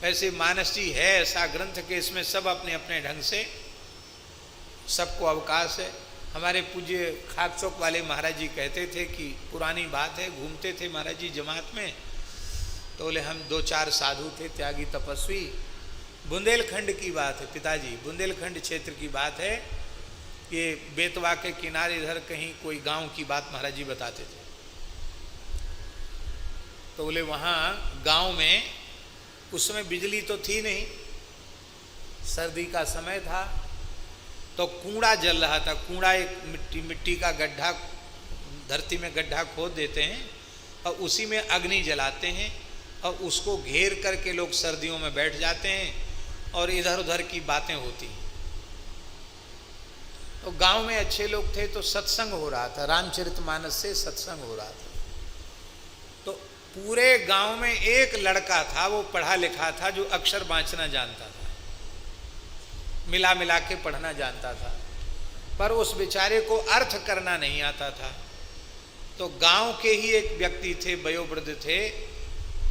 वैसे मानस जी है ऐसा ग्रंथ के इसमें सब अपने अपने ढंग से सबको अवकाश है। हमारे पूज्य खाक चौक वाले महाराज जी कहते थे कि पुरानी बात है, घूमते थे महाराज जी जमात में, तो बोले हम 2-4 साधु थे त्यागी तपस्वी, बुंदेलखंड की बात है पिताजी, बुंदेलखंड क्षेत्र की बात है, ये बेतवा के किनारे इधर कहीं कोई गांव की बात महाराज जी बताते थे। तो बोले वहाँ गांव में उस समय बिजली तो थी नहीं, सर्दी का समय था, तो कूड़ा जल रहा था। कूड़ा एक मिट्टी का गड्ढा, धरती में गड्ढा खोद देते हैं और उसी में अग्नि जलाते हैं और उसको घेर करके लोग सर्दियों में बैठ जाते हैं और इधर उधर की बातें होती हैं। तो गांव में अच्छे लोग थे तो सत्संग हो रहा था, रामचरितमानस से सत्संग हो रहा था। तो पूरे गांव में एक लड़का था, वो पढ़ा लिखा था, जो अक्षर बांचना जानता था, मिला मिला के पढ़ना जानता था, पर उस बेचारे को अर्थ करना नहीं आता था। तो गांव के ही एक व्यक्ति थे, वयोवृद्ध थे,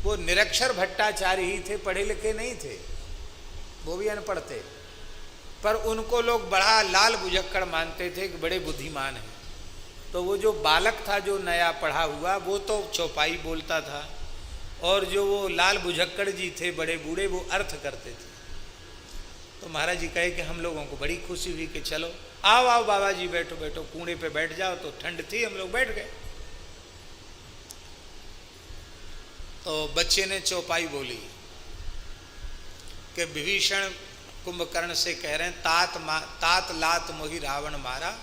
वो निरक्षर भट्टाचार्य ही थे, पढ़े लिखे नहीं थे, वो भी अनपढ़ थे, पर उनको लोग बड़ा लाल बुझक्कड़ मानते थे कि बड़े बुद्धिमान हैं। तो वो जो बालक था जो नया पढ़ा हुआ, वो तो चौपाई बोलता था, और जो वो लाल बुझक्कड़ जी थे बड़े बूढ़े, वो अर्थ करते थे। तो महाराज जी कहे कि हम लोगों को बड़ी खुशी हुई कि चलो आओ आओ बाबा जी बैठो बैठो, कूड़े पे बैठ जाओ। तो ठंड थी, हम लोग बैठ गए। तो बच्चे ने चौपाई बोली कि विभीषण कुंभकर्ण से कह रहे हैं तात लात मोहि रावण मारा,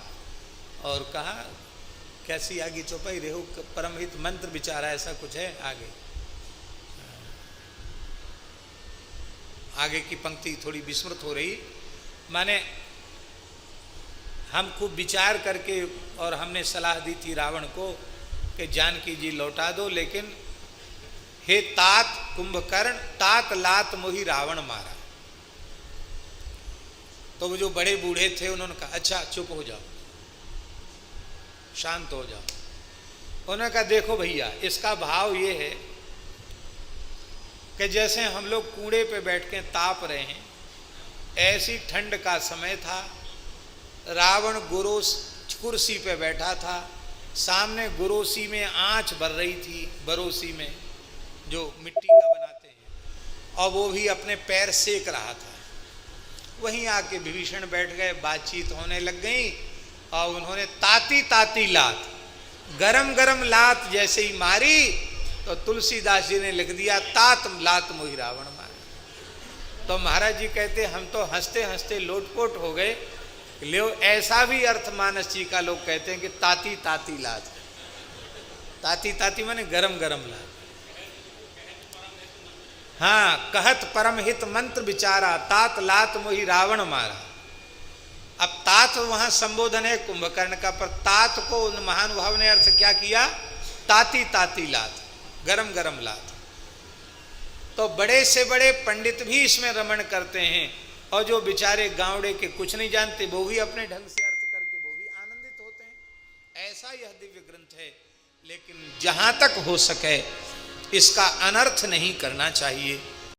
और कहा कैसी आगे चौपाई, रेहु परमहित मंत्र विचारा, ऐसा कुछ है आगे। आगे की पंक्ति थोड़ी विस्मृत हो रही, माने हम खूब विचार करके और हमने सलाह दी थी रावण को कि जानकी जी लौटा दो, लेकिन हे तात कुंभकर्ण तात लात मोहि रावण मारा। तो वो जो बड़े बूढ़े थे उन्होंने कहा अच्छा चुप हो जाओ, शांत हो जाओ। उन्होंने कहा देखो भैया, इसका भाव ये है कि जैसे हम लोग कूड़े पे बैठ के ताप रहे हैं, ऐसी ठंड का समय था, रावण गुरोस कुर्सी पे बैठा था, सामने गुरोसी में आंच भर रही थी, बरोसी में जो मिट्टी का बनाते हैं, और वो भी अपने पैर सेक रहा था। वहीं आके विभीषण बैठ गए, बातचीत होने लग गई, और उन्होंने ताती ताती लात, गरम गरम लात जैसे ही मारी, तो तुलसीदास जी ने लिख दिया तात लात मोहि रावण मारे। तो महाराज जी कहते हम तो हंसते हंसते लोटपोट हो गए। ले ऐसा भी अर्थ मानस जी का लोग कहते हैं कि ताती ताती लात, ताती ताती माने गरम गरम लात। हाँ, कहत परमहित मंत्र विचारा, तात लात मोहि रावण मारा। अब तात वहां संबोधन है कुंभकर्ण का, पर तात को उन महानुभाव ने अर्थ क्या किया, ताती ताती लात, गरम गरम लात। तो बड़े से बड़े पंडित भी इसमें रमण करते हैं, और जो बेचारे गांवड़े के कुछ नहीं जानते वो भी अपने ढंग से अर्थ करके वो भी आनंदित होते हैं। ऐसा यह दिव्य ग्रंथ है। लेकिन जहां तक हो सके इसका अनर्थ नहीं करना चाहिए।